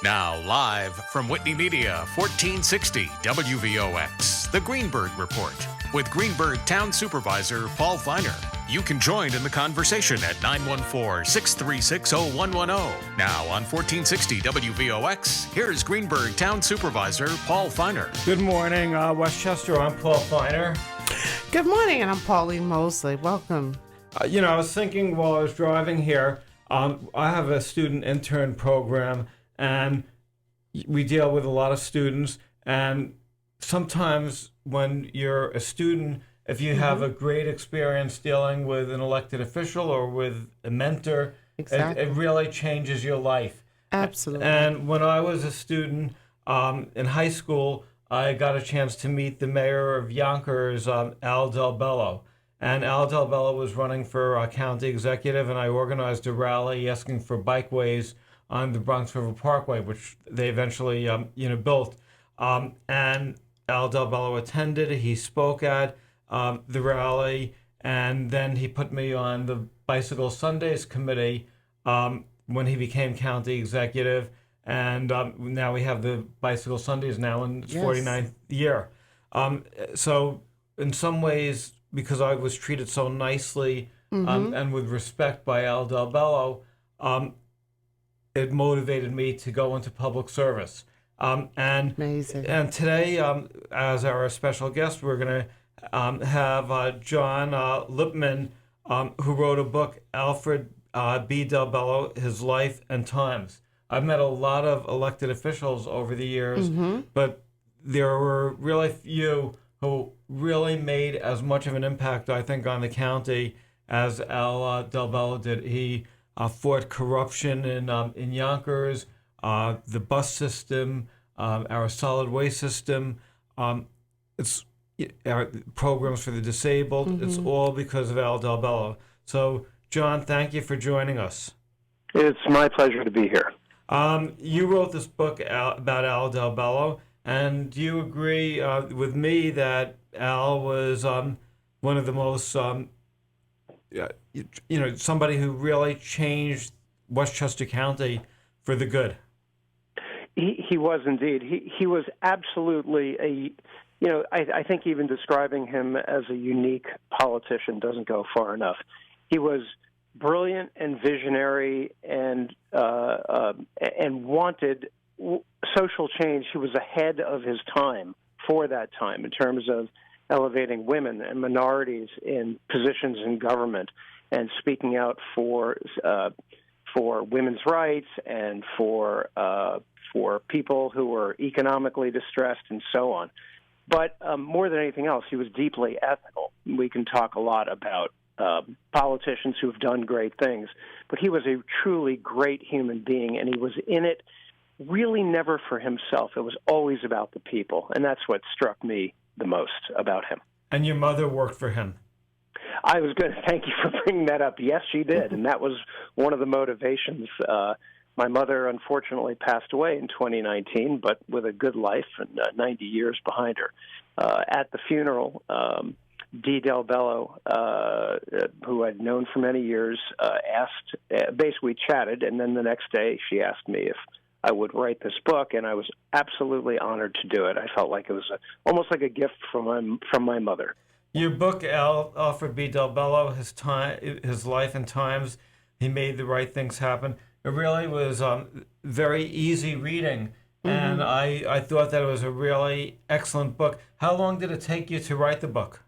Now, live from Whitney Media, 1460 WVOX, the Greenburgh Report, with Greenburgh Town Supervisor Paul Feiner. You can join in the conversation at 914-636-0110. Now on 1460 WVOX, here's Greenburgh Town Supervisor Paul Feiner. Good morning, Westchester. I'm Paul Feiner. Good morning, and I'm Pauline Mosley. Welcome. I was thinking while I was driving here, I have a student intern program, and we deal with a lot of students. And sometimes when you're a student, if you have a great experience dealing with an elected official or with a mentor, Exactly. it really changes your life. Absolutely. And when I was a student in high school, I got a chance to meet the mayor of Yonkers, Al DelBello. And Al DelBello was running for county executive, and I organized a rally asking for bikeways on the Bronx River Parkway, which they eventually built. And Al DelBello attended. He spoke at the rally, and then he put me on the Bicycle Sundays committee when he became county executive. And now we have the Bicycle Sundays now in its 49th year. So in some ways, because I was treated so nicely and with respect by Al DelBello, it motivated me to go into public service. Amazing. And today, as our special guest, we're going to have John Lipman, who wrote a book, Alfred DelBello, His Life and Times. I've met a lot of elected officials over the years, but there were really few who really made as much of an impact, I think, on the county as Al DelBello did. He fought corruption in Yonkers, the bus system, our solid waste system, it's our programs for the disabled. It's all because of Al DelBello. So, John, thank you for joining us. It's my pleasure to be here. You wrote this book about Al DelBello, and do you agree with me that Al was one of the most, somebody who really changed Westchester County for the good? He was indeed. He was absolutely I think even describing him as a unique politician doesn't go far enough. He was brilliant and visionary and wanted social change. He was ahead of his time for that time in terms of elevating women and minorities in positions in government and speaking out for women's rights and for people who were economically distressed and so on. But more than anything else, he was deeply ethical. We can talk a lot about politicians who have done great things, but he was a truly great human being, and he was in it really never for himself. It was always about the people, and that's what struck me the most about him. And your mother worked for him. I was going to thank you for bringing that up. Yes, she did, and that was one of the motivations. My mother, unfortunately, passed away in 2019, but with a good life and 90 years behind her. At the funeral, DelBello, who I'd known for many years, basically chatted, and then the next day she asked me if I would write this book, and I was absolutely honored to do it. I felt like it was almost like a gift from my mother. Your book, Alfred DelBello, His Life and Times, He Made the Right Things Happen. It really was very easy reading, and I thought that it was a really excellent book. How long did it take you to write the book?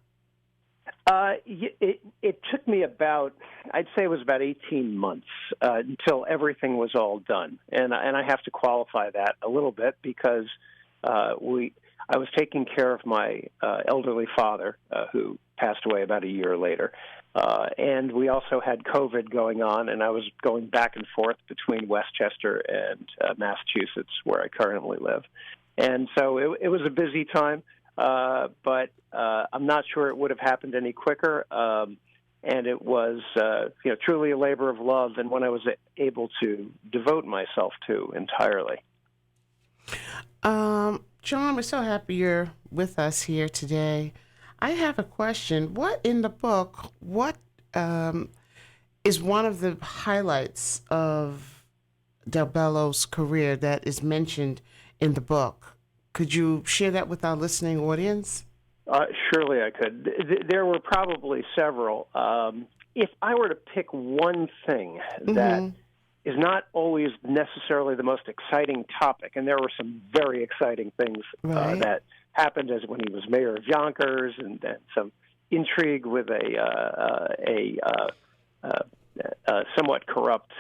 It took me I'd say it was about 18 months until everything was all done. And I have to qualify that a little bit because I was taking care of my elderly father who passed away about a year later. And we also had COVID going on, and I was going back and forth between Westchester and Massachusetts, where I currently live. And so it was a busy time, but I'm not sure it would have happened any quicker. And it was truly a labor of love, and one I was able to devote myself to entirely. John, we're so happy you're with us here today. I have a question. What in the book, what is one of the highlights of DelBello's career that is mentioned in the book. Could you share that with our listening audience? Surely I could. There were probably several. If I were to pick one thing that is not always necessarily the most exciting topic, and there were some very exciting things that happened as when he was mayor of Yonkers, and some intrigue with a somewhat corrupt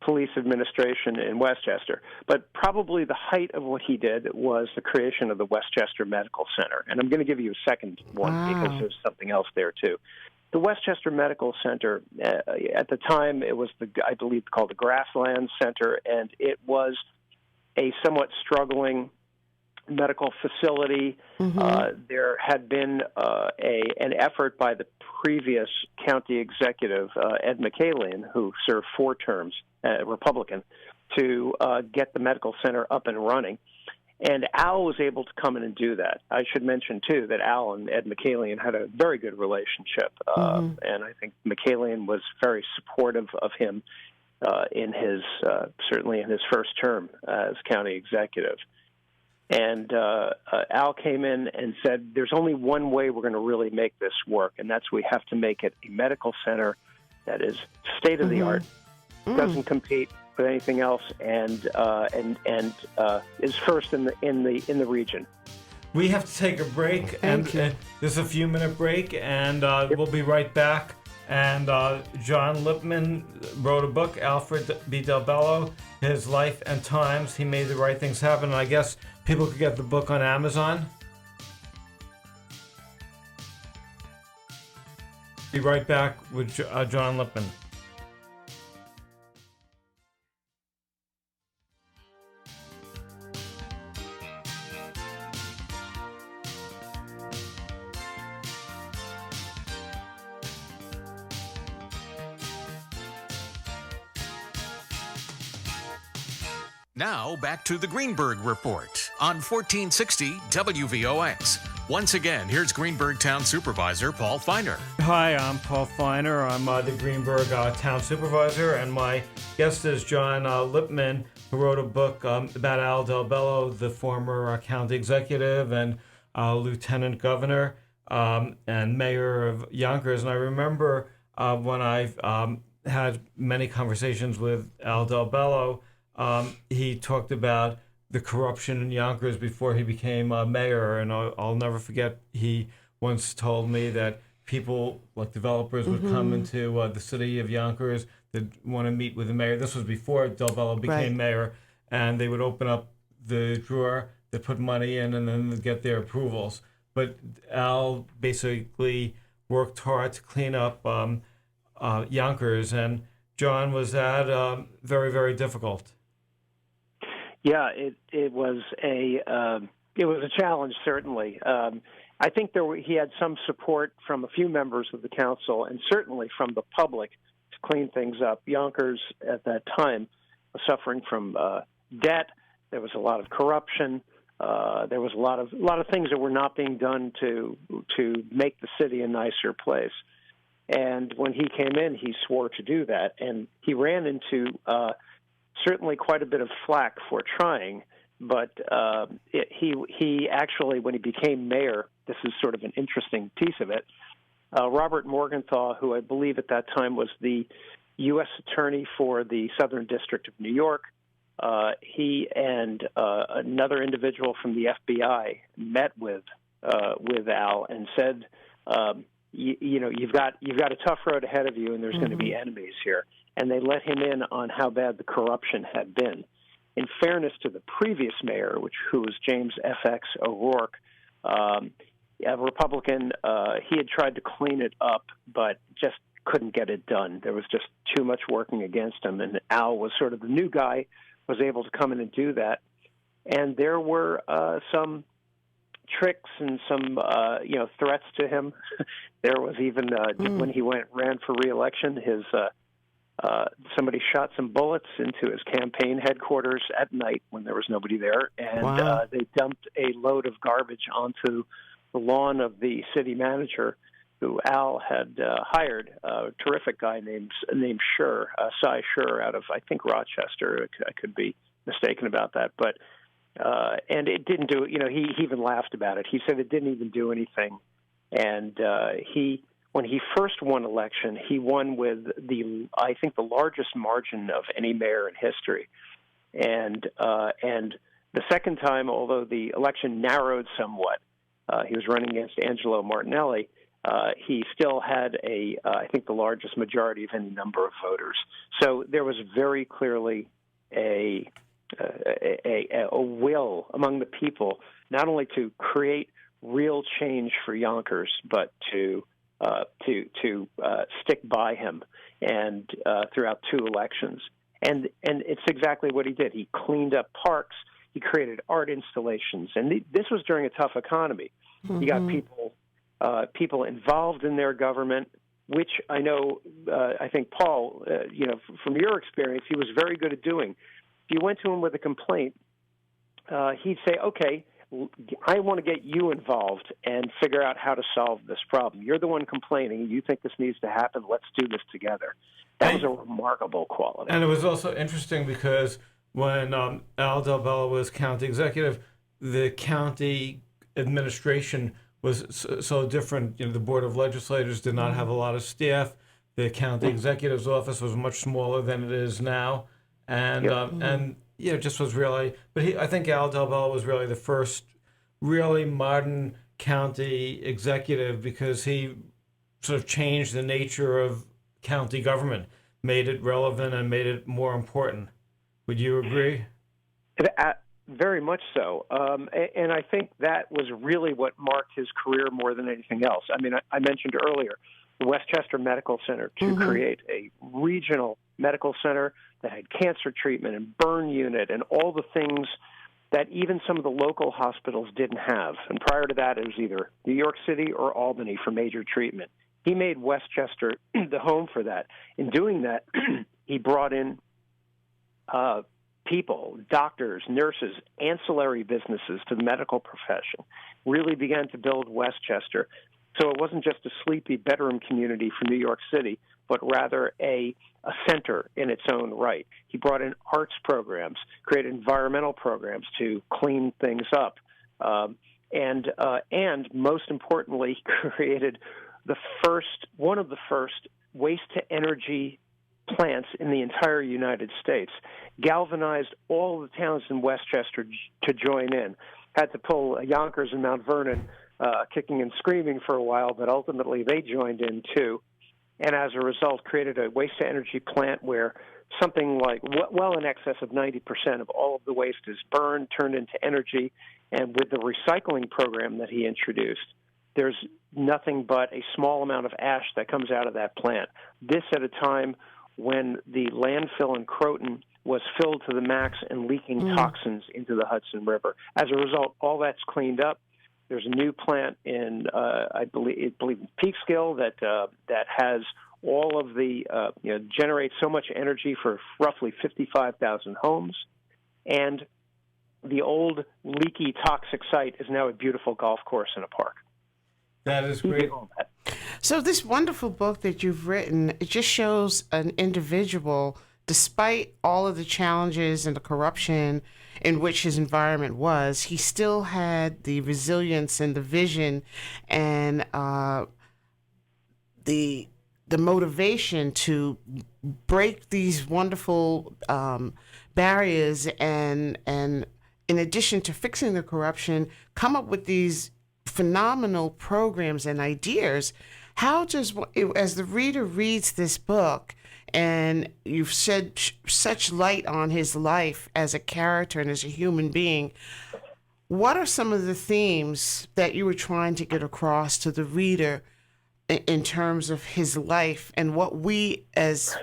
police administration in Westchester. But probably the height of what he did was the creation of the Westchester Medical Center. And I'm going to give you a second one because there's something else there, too. The Westchester Medical Center, at the time, it was, I believe, called the Grassland Center, and it was a somewhat struggling medical facility. There had been an effort by the previous county executive, Ed McCallion, who served 4 terms, Republican, to get the medical center up and running. And Al was able to come in and do that. I should mention, too, that Al and Ed McCallion had a very good relationship. And I think McCallion was very supportive of him in his certainly in his first term as county executive. And Al came in and said, there's only one way we're going to really make this work, and that's we have to make it a medical center that is state-of-the-art, doesn't compete with anything else, and is first in the region. We have to take a break, and there's a few-minute break, and we'll be right back. And John Lipman wrote a book, Alfred B. DelBello, His Life and Times. He made the right things happen. And I guess people could get the book on Amazon. Be right back with John Lipman. Now, back to the Greenburgh Report on 1460 WVOX. Once again, here's Greenburgh Town Supervisor Paul Feiner. Hi, I'm Paul Feiner. I'm the Greenburgh Town Supervisor, and my guest is John Lipman, who wrote a book about Al DelBello, the former county executive and lieutenant governor and mayor of Yonkers. And I remember when I've had many conversations with Al DelBello, he talked about the corruption in Yonkers before he became mayor, and I'll never forget, he once told me that people, like developers, would come into the city of Yonkers that want to meet with the mayor. This was before DelBello became mayor, and they would open up the drawer, they put money in, and then they'd get their approvals. But Al basically worked hard to clean up Yonkers, and John, was that very, very difficult? Yeah, it was a challenge, certainly. I think he had some support from a few members of the council and certainly from the public to clean things up. Yonkers at that time was suffering from debt. There was a lot of corruption. There was a lot of things that were not being done to make the city a nicer place. And when he came in, he swore to do that, and he ran into certainly quite a bit of flack for trying, but he actually, when he became mayor, this is sort of an interesting piece of it, Robert Morgenthau, who I believe at that time was the U.S. attorney for the Southern District of New York, he and another individual from the FBI met with Al and said, you've got a tough road ahead of you, and there's going to be enemies here. And they let him in on how bad the corruption had been. In fairness to the previous mayor, who was James F.X. O'Rourke, a Republican, he had tried to clean it up, but just couldn't get it done. There was just too much working against him, and Al was sort of the new guy, was able to come in and do that. And there were some tricks and some threats to him. There was even when he ran for re-election, somebody shot some bullets into his campaign headquarters at night when there was nobody there, and they dumped a load of garbage onto the lawn of the city manager, who Al had hired, a terrific guy named Schur, Cy Schur, out of, I think, Rochester. I could be mistaken about that, but and it didn't do. He even laughed about it. He said it didn't even do anything, and when he first won election, he won with I think the largest margin of any mayor in history, and the second time, although the election narrowed somewhat, he was running against Angelo Martinelli. He still had I think the largest majority of any number of voters. So there was very clearly a will among the people not only to create real change for Yonkers, but to stick by him and throughout 2 elections. And it's exactly what he did. He cleaned up parks. He created art installations, and this was during a tough economy. Mm-hmm. You got people involved in their government, which I know. I think Paul, from your experience, he was very good at doing. If you went to him with a complaint, he'd say, "Okay, I want to get you involved and figure out how to solve this problem. You're the one complaining. You think this needs to happen. Let's do this together." That was a remarkable quality. And it was also interesting because when Al DelBello was county executive, the county administration was so different. The Board of Legislators did not have a lot of staff. The county executive's office was much smaller than it is now. And just was really, but I think Al DelBello was really the first really modern county executive because he sort of changed the nature of county government, made it relevant and made it more important. Would you agree? Very much so. And I think that was really what marked his career more than anything else. I mean, I mentioned earlier the Westchester Medical Center to create a regional medical center that had cancer treatment and burn unit and all the things that even some of the local hospitals didn't have. And prior to that, it was either New York City or Albany for major treatment. He made Westchester the home for that. In doing that, he brought in people, doctors, nurses, ancillary businesses to the medical profession, really began to build Westchester. So it wasn't just a sleepy bedroom community for New York City, but rather a center in its own right. He brought in arts programs, created environmental programs to clean things up, and most importantly, created one of the first waste-to-energy plants in the entire United States, galvanized all the towns in Westchester to join in. Had to pull Yonkers and Mount Vernon kicking and screaming for a while, but ultimately they joined in too. And as a result, created a waste-to-energy plant where something like well in excess of 90% of all of the waste is burned, turned into energy. And with the recycling program that he introduced, there's nothing but a small amount of ash that comes out of that plant. This at a time when the landfill in Croton was filled to the max and leaking toxins into the Hudson River. As a result, all that's cleaned up. There's a new plant in, I believe Peekskill that has all of the, generates so much energy for roughly 55,000 homes. And the old leaky toxic site is now a beautiful golf course and a park. That is great. So this wonderful book that you've written, it just shows an individual, despite all of the challenges and the corruption in which his environment was, he still had the resilience and the vision and the motivation to break these wonderful barriers and in addition to fixing the corruption, come up with these phenomenal programs and ideas. How does, as the reader reads this book, and you've shed such light on his life as a character and as a human being, what are some of the themes that you were trying to get across to the reader in terms of his life and what we as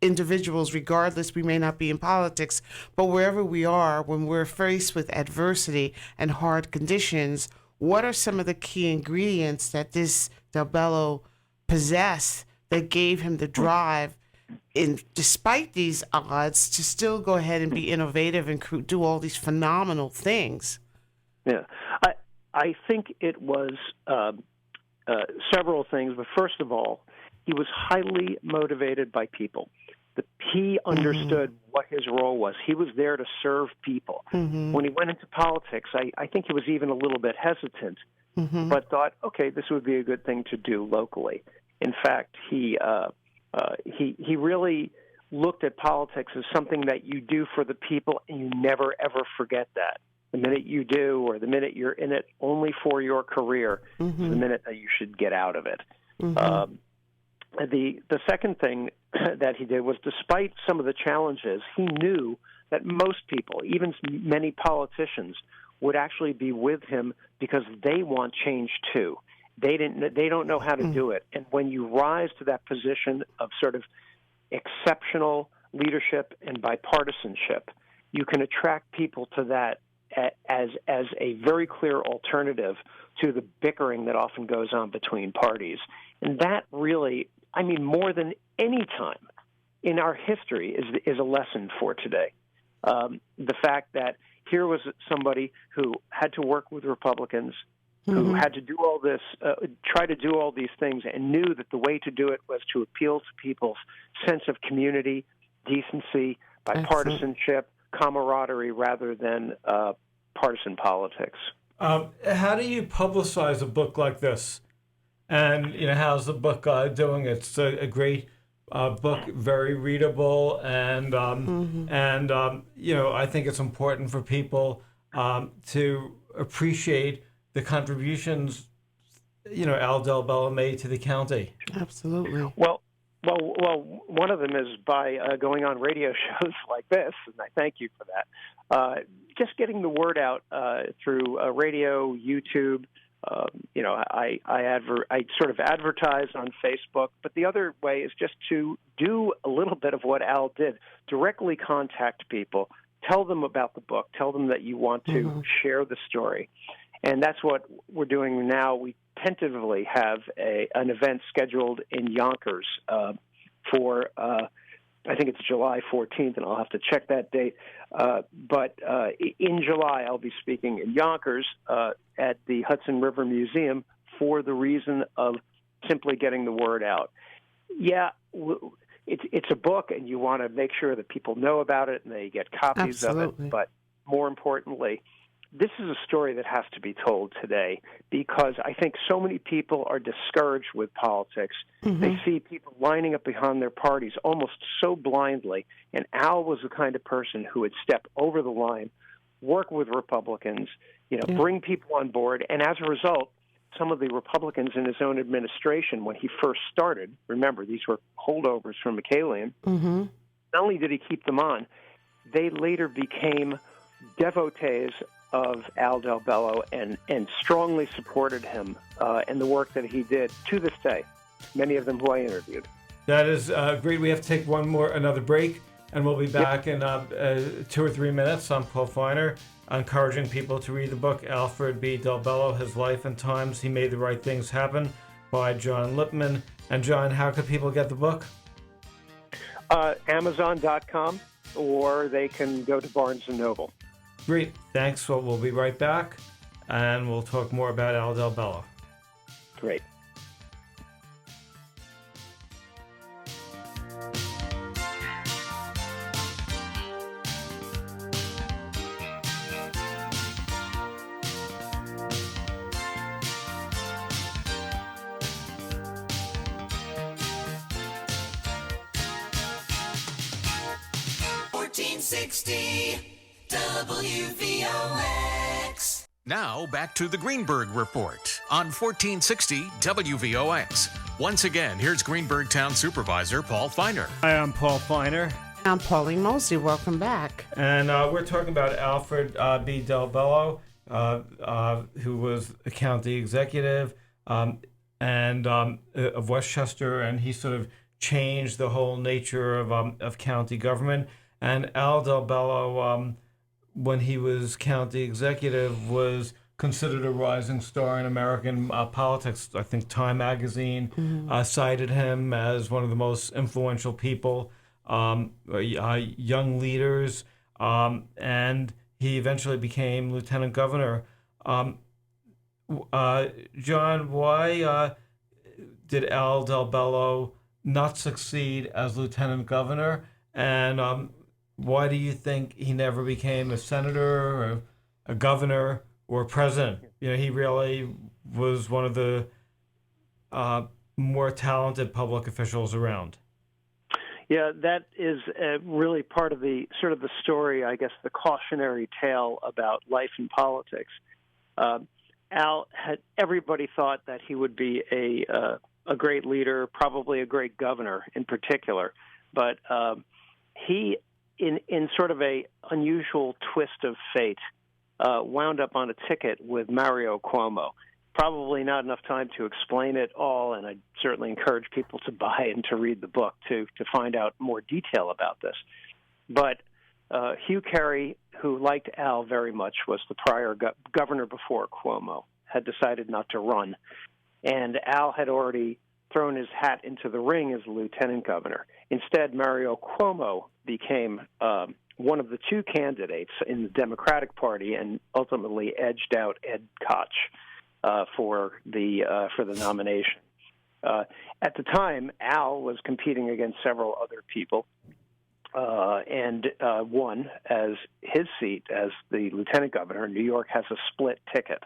individuals, regardless, we may not be in politics, but wherever we are, when we're faced with adversity and hard conditions, what are some of the key ingredients that this DelBello possessed that gave him the drive, despite these odds, to still go ahead and be innovative and do all these phenomenal things? Yeah, I think it was several things. But first of all, he was highly motivated by people. He understood what his role was. He was there to serve people. When he went into politics, I think he was even a little bit hesitant, but thought, okay, this would be a good thing to do locally. In fact, he really looked at politics as something that you do for the people, and you never, ever forget that. The minute you do, or the minute you're in it only for your career, is the minute that you should get out of it. The second thing that he did was, despite some of the challenges, he knew that most people, even many politicians, would actually be with him because they want change too. They don't know how to do it. And when you rise to that position of sort of exceptional leadership and bipartisanship, you can attract people to that as a very clear alternative to the bickering that often goes on between parties. And that really, I mean, more than any time in our history is a lesson for today. The fact that here was somebody who had to work with Republicans, who had to do all this, try to do all these things, and knew that the way to do it was to appeal to people's sense of community, decency, bipartisanship, camaraderie, rather than partisan politics. How do you publicize a book like this? And how's the book doing? It's a great book, very readable, and I think it's important for people to appreciate the contributions Al DelBello made to the county. Absolutely. Well, one of them is by going on radio shows like this, and I thank you for that. Just getting the word out through radio, YouTube. I sort of advertise on Facebook, but the other way is just to do a little bit of what Al did. Directly contact people, tell them about the book, tell them that you want to share the story. And that's what we're doing now. We tentatively have an event scheduled in Yonkers for, I think it's July 14th, and I'll have to check that date. But in July, I'll be speaking in Yonkers at the Hudson River Museum for the reason of simply getting the word out. Yeah, it's a book, and you want to make sure that people know about it and they get copies of it. But more importantly, this is a story that has to be told today, because I think so many people are discouraged with politics. They see people lining up behind their parties almost so blindly, and Al was the kind of person who would step over the line, work with Republicans, bring people on board, and as a result, some of the Republicans in his own administration, when he first started, remember, these were holdovers from McCallion, not only did he keep them on, they later became devotees of Al DelBello and strongly supported him and the work that he did to this day, many of them who I interviewed. That is great. We have to take another break, and we'll be back in 2 or 3 minutes. I'm Paul Feiner, encouraging people to read the book Alfred B. DelBello, His Life and Times He Made the Right Things Happen by John Lipman. And John, how can people get the book? Amazon.com, or they can go to Barnes & Noble. Great. Thanks. Well, we'll be right back, and we'll talk more about Al DelBello. Great. WVOX. Now back to the Greenburgh Report on 1460 WVOX. Once again, here's Greenburgh Town Supervisor Paul Feiner. Hi, I'm Paul Feiner. I'm Pauline Mosley. Welcome back. And we're talking about Alfred B. DelBello, who was a county executive of Westchester, and he sort of changed the whole nature of county government. And Al DelBello, when he was county executive, was considered a rising star in American politics. I think Time magazine cited him as one of the most influential people, young leaders, and he eventually became lieutenant governor. John, why did Al DelBello not succeed as lieutenant governor? And why do you think he never became a senator or a governor or president? He really was one of the more talented public officials around. Yeah, that is really part of the sort of the story, I guess, the cautionary tale about life and politics. Everybody thought that he would be a great leader, probably a great governor in particular, but he, in sort of a unusual twist of fate, wound up on a ticket with Mario Cuomo. Probably not enough time to explain it all, and I certainly encourage people to buy and to read the book to find out more detail about this. But Hugh Carey, who liked Al very much, was the prior governor before Cuomo, had decided not to run. And Al had already thrown his hat into the ring as lieutenant governor. Instead, Mario Cuomo became one of the two candidates in the Democratic Party and ultimately edged out Ed Koch for the nomination. At the time, Al was competing against several other people and won as his seat as the lieutenant governor. New York has a split ticket.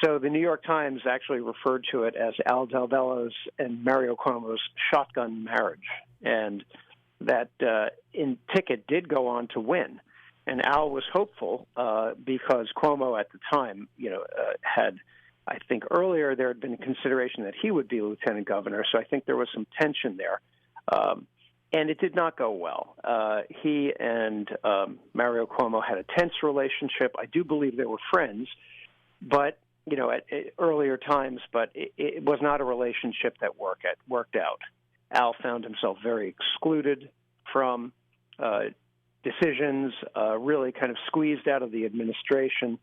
So the New York Times actually referred to it as Al DelBello's and Mario Cuomo's shotgun marriage. And that ticket did go on to win. And Al was hopeful because Cuomo at the time, had, I think earlier there had been consideration that he would be lieutenant governor. So I think there was some tension there. And it did not go well. He and Mario Cuomo had a tense relationship. I do believe they were friends, but at earlier times, but it was not a relationship that worked out. Al found himself very excluded from decisions, really kind of squeezed out of the administration.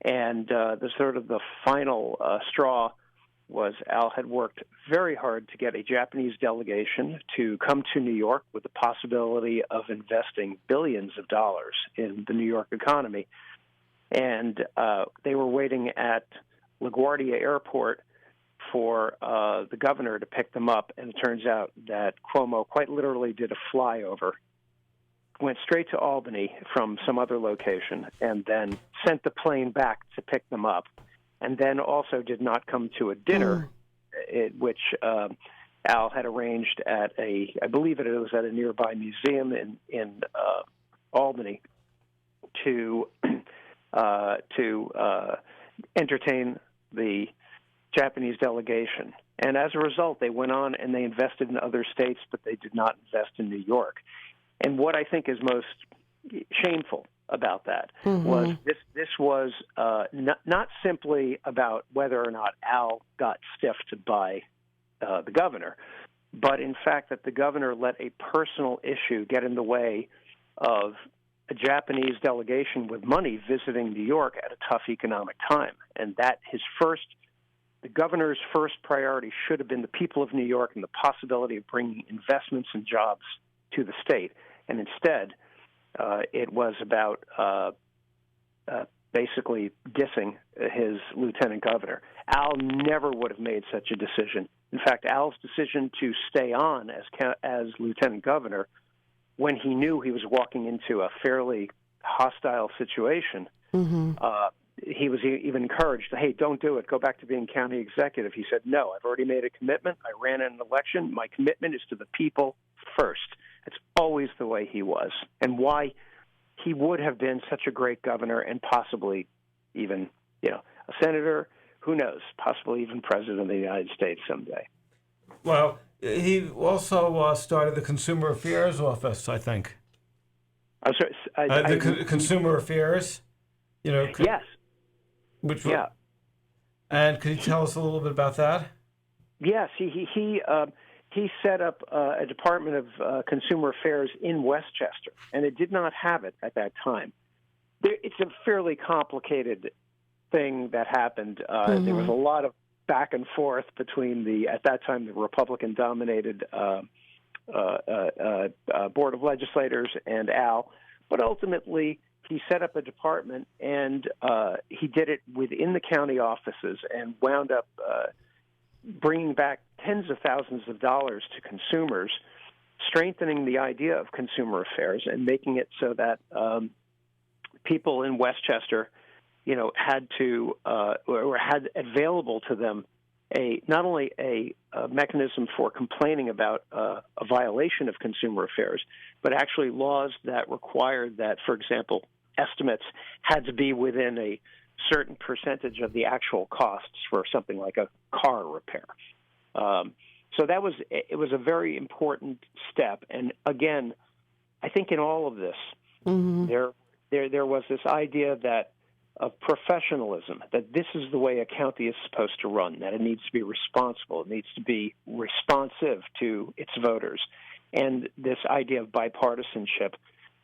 And the final straw was Al had worked very hard to get a Japanese delegation to come to New York with the possibility of investing billions of dollars in the New York economy. And they were waiting at LaGuardia Airport for the governor to pick them up. And it turns out that Cuomo quite literally did a flyover, went straight to Albany from some other location, and then sent the plane back to pick them up. And then also did not come to a dinner, which Al had arranged at I believe it was at a nearby museum in Albany to entertain the Japanese delegation. And as a result, they went on and they invested in other states, but they did not invest in New York. And what I think is most shameful about that was this was not simply about whether or not Al got stiffed by the governor, but in fact that the governor let a personal issue get in the way of a Japanese delegation with money visiting New York at a tough economic time. And that the governor's first priority should have been the people of New York and the possibility of bringing investments and jobs to the state. And instead, it was about basically dissing his lieutenant governor. Al never would have made such a decision. In fact, Al's decision to stay on as lieutenant governor when he knew he was walking into a fairly hostile situation, he was even encouraged, hey, don't do it. Go back to being county executive. He said, no, I've already made a commitment. I ran in an election. My commitment is to the people first. It's always the way he was, and why he would have been such a great governor and possibly even, a senator, who knows, possibly even president of the United States someday. Well, he also started the Consumer Affairs Office, I think. I'm sorry. Consumer Affairs, yes. Yeah. And could you tell us a little bit about that? Yes, he set up a Department of Consumer Affairs in Westchester, and it did not have it at that time. It's a fairly complicated thing that happened. There was a lot of back and forth between at that time, the Republican-dominated Board of Legislators and Al, but ultimately he set up a department, and he did it within the county offices and wound up bringing back tens of thousands of dollars to consumers, strengthening the idea of consumer affairs and making it so that people in Westchester, had to or had available to them not only a mechanism for complaining about a violation of consumer affairs, but actually laws that required that, for example, estimates had to be within a certain percentage of the actual costs for something like a car repair. So it was a very important step. And again, I think in all of this, there was this idea of professionalism, that this is the way a county is supposed to run, that it needs to be responsible, it needs to be responsive to its voters, and this idea of bipartisanship,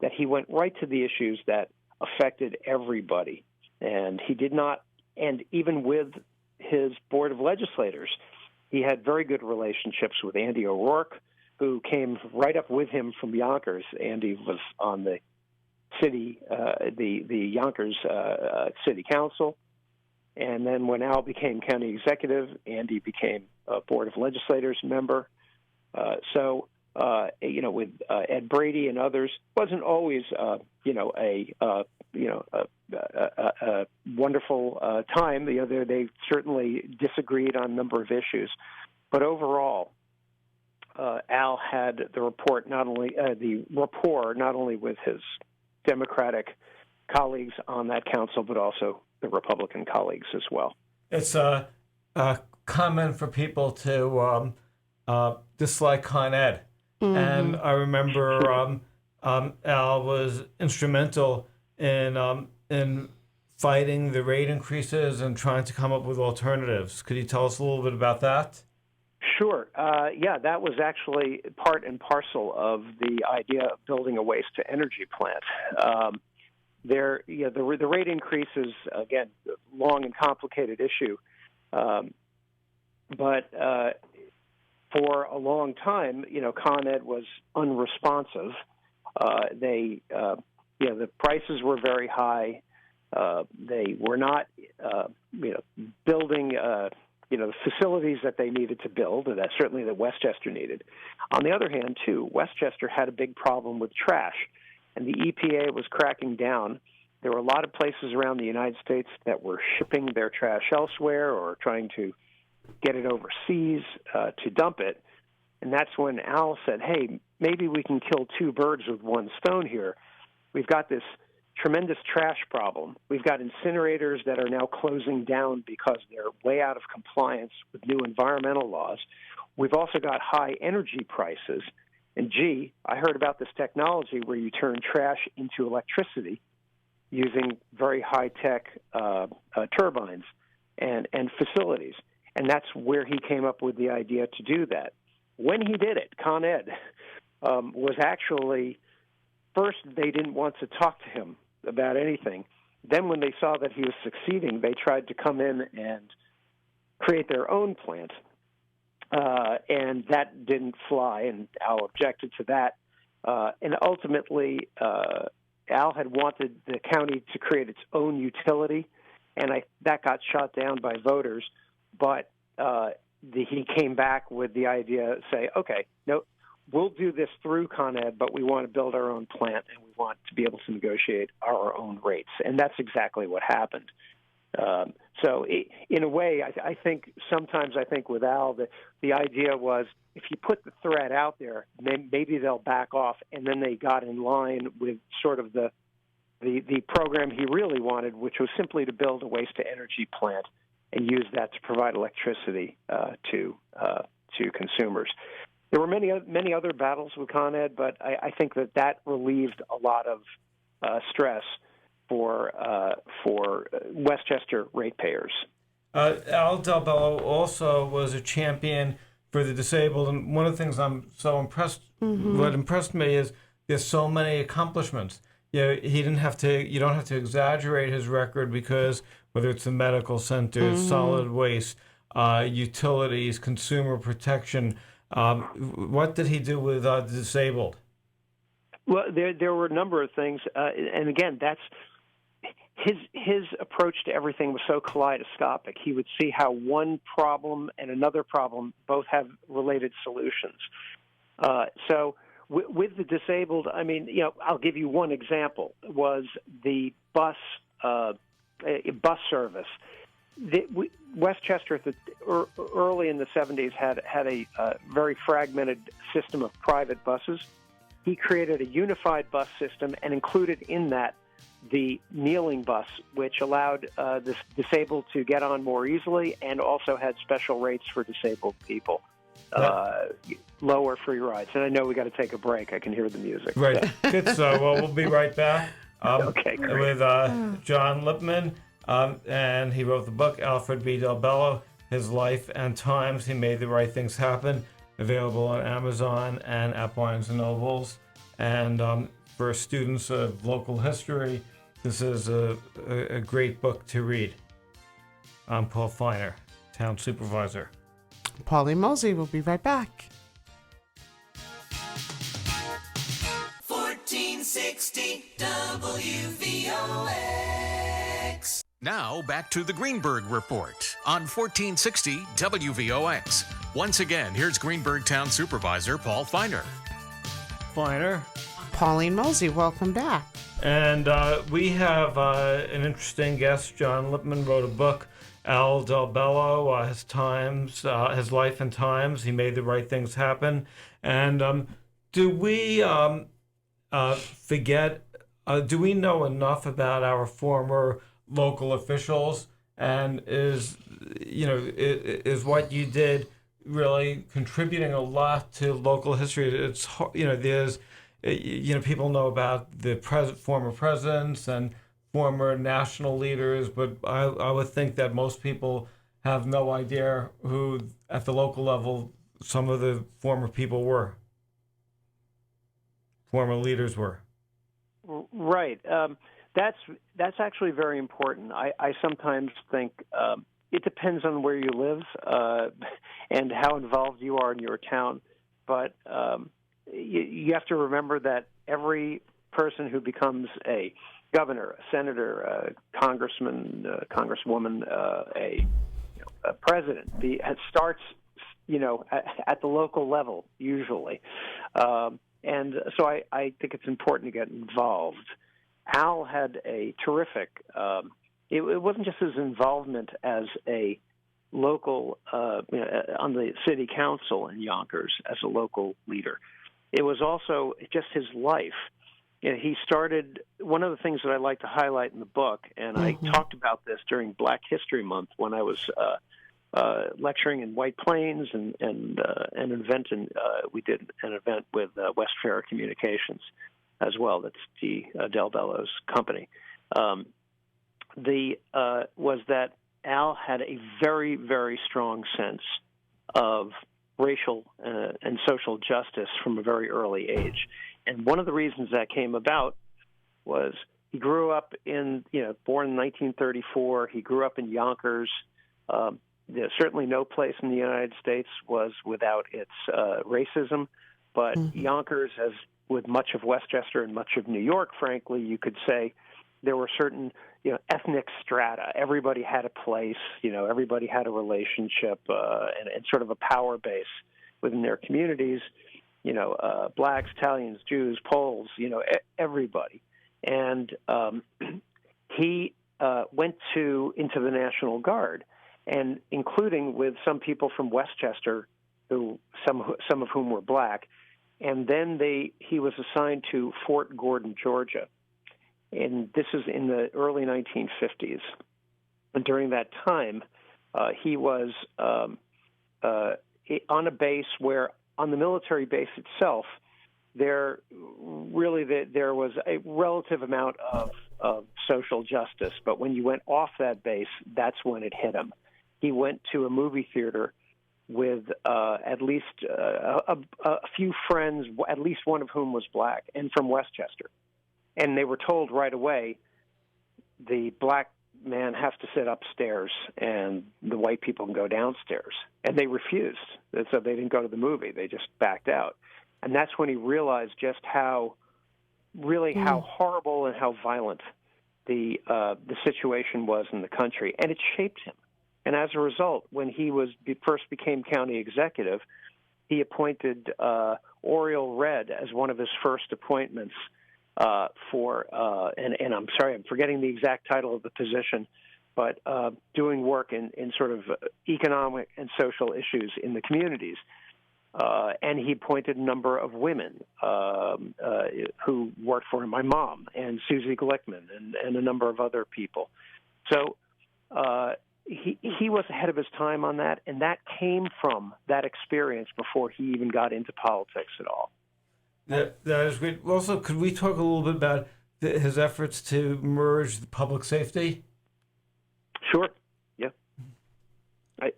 that he went right to the issues that affected everybody. And he did not, and even with his board of legislators, he had very good relationships with Andy O'Rourke, who came right up with him from Yonkers. Andy was on the city, the Yonkers City Council, and then when Al became county executive, Andy became a board of legislators member. With Ed Brady and others, wasn't always a wonderful time. They certainly disagreed on a number of issues, but overall, Al had the rapport not only with his Democratic colleagues on that council, but also the Republican colleagues as well. It's common for people to dislike Con Ed. And I remember Al was instrumental in fighting the rate increases and trying to come up with alternatives. Could you tell us a little bit about that? Sure. That was actually part and parcel of the idea of building a waste-to-energy plant. The rate increases, again, long and complicated issue, but for a long time, Con Ed was unresponsive. The prices were very high. They were not, building, the facilities that they needed to build, and that certainly that Westchester needed. On the other hand, too, Westchester had a big problem with trash, and the EPA was cracking down. There were a lot of places around the United States that were shipping their trash elsewhere or trying to get it overseas to dump it. And that's when Al said, hey, maybe we can kill two birds with one stone here. We've got this tremendous trash problem. We've got incinerators that are now closing down because they're way out of compliance with new environmental laws. We've also got high energy prices. And gee, I heard about this technology where you turn trash into electricity using very high-tech turbines and facilities. And that's where he came up with the idea to do that. When he did it, Con Ed was actually, first they didn't want to talk to him about anything. Then when they saw that he was succeeding, they tried to come in and create their own plant. And that didn't fly, and Al objected to that. And ultimately, Al had wanted the county to create its own utility, and that got shot down by voters. But he came back with the idea, say, okay, no, we'll do this through Con Ed, but we want to build our own plant, and we want to be able to negotiate our own rates. And that's exactly what happened. In a way, I think with Al, the idea was if you put the threat out there, maybe they'll back off, and then they got in line with sort of the program he really wanted, which was simply to build a waste-to-energy plant and use that to provide electricity to consumers. There were many other battles with Con Ed, but I think that relieved a lot of stress for Westchester ratepayers. Al DelBello also was a champion for the disabled, and one of the things I'm so impressed, what impressed me is there's so many accomplishments. He didn't have to. You don't have to exaggerate his record because whether it's the medical centers, solid waste, utilities, consumer protection, what did he do with the disabled? Well, there were a number of things, and again, his approach to everything was so kaleidoscopic. He would see how one problem and another problem both have related solutions. So with the disabled, I mean, I'll give you one example, was the bus service. Westchester, early in the 70s, had a very fragmented system of private buses. He created a unified bus system and included in that the kneeling bus, which allowed the disabled to get on more easily and also had special rates for disabled people. Lower free rides. And I know we got to take a break. I can hear the music. Right. Good. So we'll be right back okay, great. with John Lipman. And he wrote the book, Alfred DelBello, His Life and Times. He Made the Right Things Happen. Available on Amazon and at Barnes & Nobles. And for students of local history, this is a great book to read. I'm Paul Feiner, Town Supervisor. Pauline Mosley will be right back. 1460 WVOX. Now back to the Greenburgh Report on 1460 WVOX. Once again, here's Greenburgh Town Supervisor Paul Feiner. Feiner. Pauline Mosley, welcome back. And we have an interesting guest. John Lipman wrote a book, Al DelBello, his life and times. He made the right things happen. And do we forget? Do we know enough about our former local officials? And is what you did really contributing a lot to local history? It's there's people know about the former presidents and former national leaders, but I would think that most people have no idea who, at the local level, some of the former leaders were. Right. That's actually very important. I sometimes think it depends on where you live and how involved you are in your town, but you have to remember that every person who becomes a governor, a senator, a congressman, congresswoman, a president, starts, at the local level usually, and so I think it's important to get involved. Al had a terrific. It wasn't just his involvement as a local on the city council in Yonkers as a local leader. It was also just his life. He started, one of the things that I like to highlight in the book, and I talked about this during Black History Month when I was lecturing in White Plains and an event, we did an event with West Fair Communications as well. That's the DelBello's company. Was that Al had a very, very strong sense of racial and social justice from a very early age. And one of the reasons that came about was he grew up born in 1934. He grew up in Yonkers. There's certainly no place in the United States was without its racism, but Yonkers, as with much of Westchester and much of New York, frankly, you could say there were certain ethnic strata. Everybody had a place, everybody had a relationship and sort of a power base within their communities. Blacks, Italians, Jews, Poles, everybody. And he went into the National Guard, and including with some people from Westchester, some of whom were black. And then he was assigned to Fort Gordon, Georgia. And this is in the early 1950s. And during that time, he was on a base where, on the military base itself, there was a relative amount of social justice. But when you went off that base, that's when it hit him. He went to a movie theater with at least a few friends, at least one of whom was black and from Westchester. And they were told right away, the black man has to sit upstairs and the white people can go downstairs. And they refused. So they didn't go to the movie. They just backed out. And that's when he realized just how horrible and how violent the situation was in the country, and it shaped him. And as a result, when he first became county executive, he appointed Oriel Red as one of his first appointments and I'm sorry, I'm forgetting the exact title of the position, but doing work in sort of economic and social issues in the communities. And he appointed a number of women who worked for him, my mom and Susie Glickman and a number of other people. So he was ahead of his time on that, and that came from that experience before he even got into politics at all. That is great. Also, could we talk a little bit about his efforts to merge the public safety? Sure. Yeah. I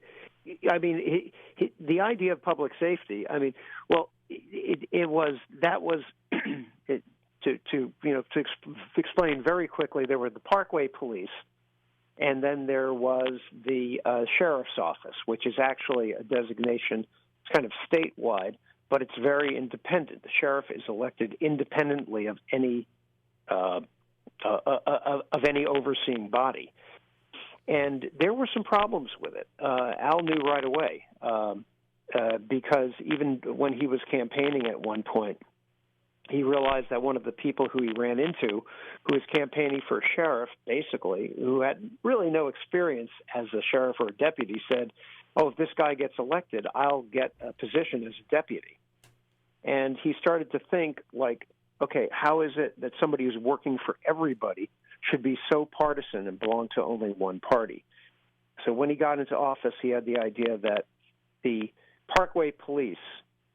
mean, the idea of public safety. I mean, well, it was to explain very quickly. There were the Parkway Police, and then there was the Sheriff's Office, which is actually a designation. It's kind of statewide, but it's very independent. The sheriff is elected independently of any overseeing body. And there were some problems with it. Al knew right away because even when he was campaigning at one point, he realized that one of the people who he ran into, who was campaigning for sheriff, basically, who had really no experience as a sheriff or a deputy, said, "Oh, if this guy gets elected, I'll get a position as a deputy." And he started to think, like, okay, how is it that somebody who's working for everybody should be so partisan and belong to only one party? So when he got into office, he had the idea that the Parkway Police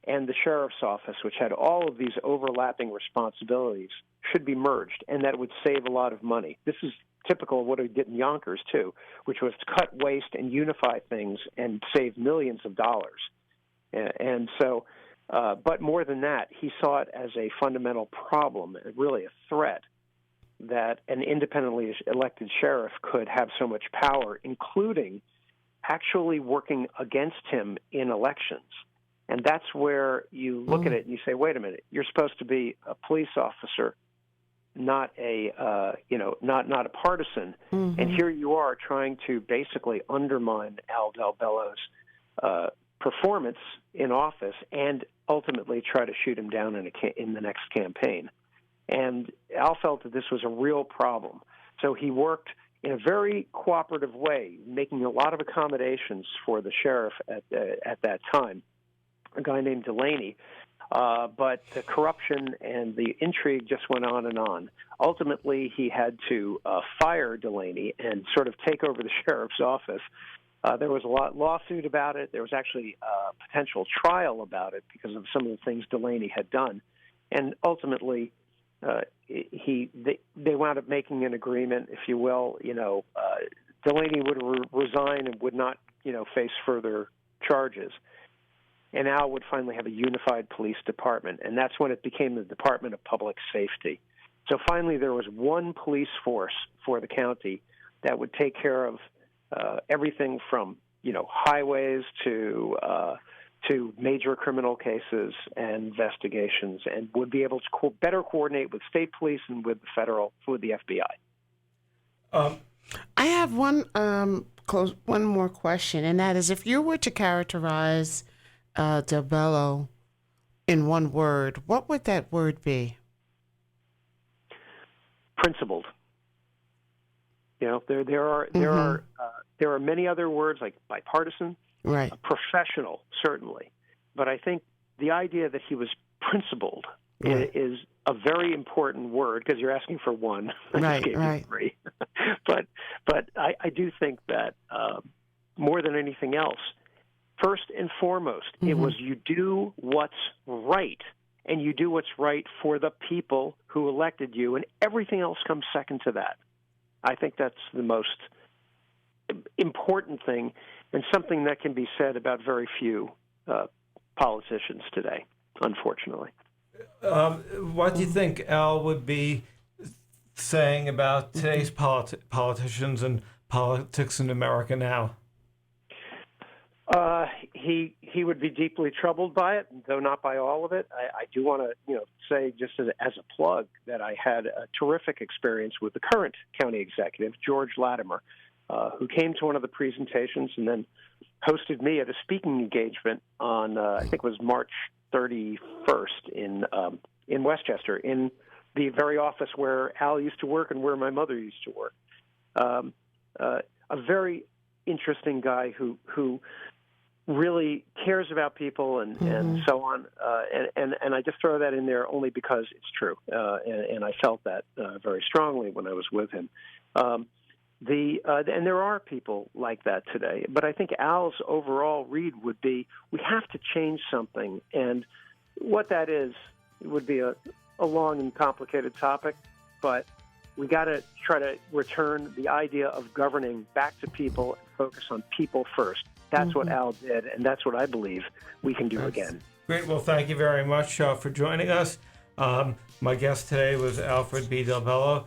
and the Sheriff's Office, which had all of these overlapping responsibilities, should be merged, and that would save a lot of money. This is typical of what he did in Yonkers, too, which was to cut waste and unify things and save millions of dollars. And so, but more than that, he saw it as a fundamental problem, really a threat, that an independently elected sheriff could have so much power, including actually working against him in elections. And that's where you look at it and you say, wait a minute, you're supposed to be a police officer, not a not a partisan. Mm-hmm. And here you are trying to basically undermine Al DelBello's performance in office and ultimately try to shoot him down in the next campaign. And Al felt that this was a real problem. So he worked in a very cooperative way, making a lot of accommodations for the sheriff at that time, a guy named Delaney. But the corruption and the intrigue just went on and on. Ultimately, he had to fire Delaney and sort of take over the sheriff's office. There was a lawsuit about it. There was actually a potential trial about it because of some of the things Delaney had done. And ultimately, they wound up making an agreement, if you will. Delaney would resign and would not, face further charges. And Al would finally have a unified police department, and that's when it became the Department of Public Safety. So finally, there was one police force for the county that would take care of everything from highways to major criminal cases and investigations, and would be able to better coordinate with state police and with the FBI. I have one more question, and that is, if you were to characterize DelBello in one word, what would that word be? Principled. There are many other words like bipartisan, right? Professional, certainly, but I think the idea that he was principled is a very important word, because you're asking for one. Right. Three. but I do think that more than anything else, first and foremost, it was you do what's right, and you do what's right for the people who elected you, and everything else comes second to that. I think that's the most important thing, and something that can be said about very few politicians today, unfortunately. What do you think Al would be saying about today's politicians and politics in America now? he would be deeply troubled by it, though not by all of it. I do want to say just as a plug that I had a terrific experience with the current county executive, George Latimer, who came to one of the presentations and then hosted me at a speaking engagement on I think it was March 31st in Westchester, in the very office where Al used to work and where my mother used to work. A very interesting guy who really cares about people and so on. And I just throw that in there only because it's true. And I felt that very strongly when I was with him. And there are people like that today. But I think Al's overall read would be, we have to change something. And what that is, it would be a long and complicated topic, but we got to try to return the idea of governing back to people and focus on people first. That's what Al did, and that's what I believe we can do again. Great. Well, thank you very much for joining us. My guest today was Alfred B. DelBello.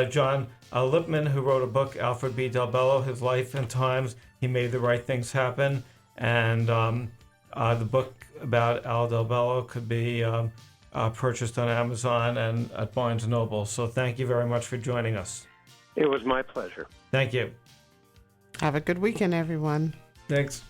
John Lipman, who wrote a book, Alfred B. DelBello, His Life and Times. He Made the Right Things Happen. And the book about Al DelBello could be purchased on Amazon and at Barnes & Noble. So thank you very much for joining us. It was my pleasure. Thank you. Have a good weekend, everyone. Thanks.